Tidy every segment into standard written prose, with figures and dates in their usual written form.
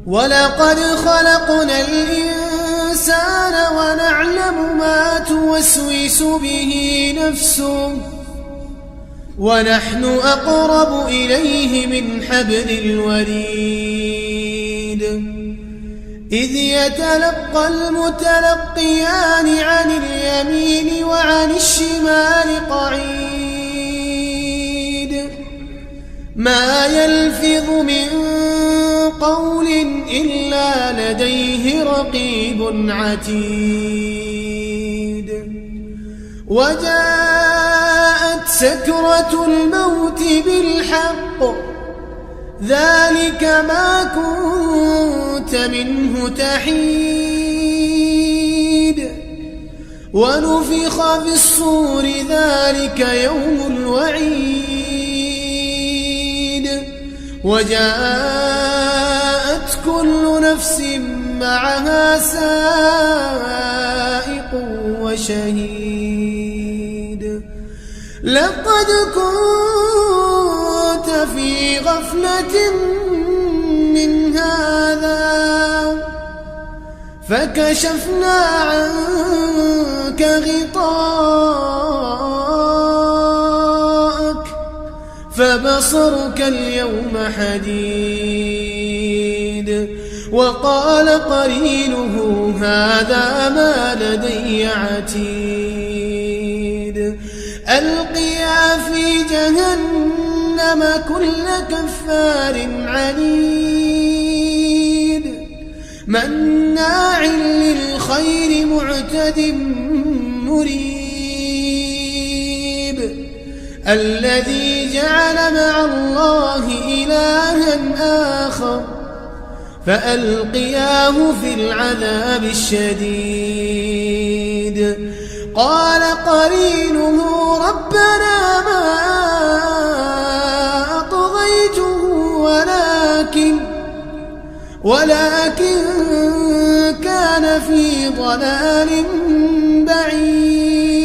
ولقد خلقنا الإنسان ونعلم ما توسوس به نفسه ونحن أقرب إليه من حبل الوريد إذ يتلقى المتلقيان عن اليمين وعن الشمال قعيد ما يلفظ من قول إلا لديه رقيب عتيد وجاءت سكرة الموت بالحق ذلك ما كنت منه تحيد ونفخ في الصور ذلك يوم الوعيد وجاءت كل نفس معها سائق وشهيد لقد كنت في غفلة من هذا فكشفنا عنك غطاءك فبصرك اليوم حديد وقال قرينه هذا ما لدي عتيد ألقيا في جهنم كل كفار عنيد مناع للخير معتد مريب الذي جعل مع الله إلها آخر فألقياه في العذاب الشديد قال قرينه ربنا ما أطغيته ولكن كان في ضلال بعيد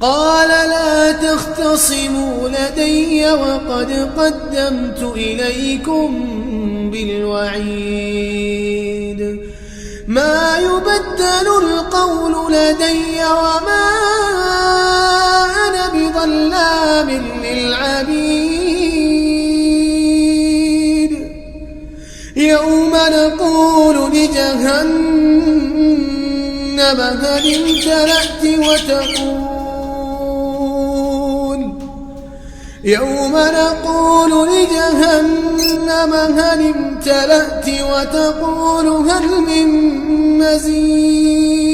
قال لا تختصموا لدي وقد قدمت إليكم بالوعيد ما يبدل القول لدي وما أنا بظلام للعبيد يوم نقول لجهنم هل امتلأت وتقول هل من مزيد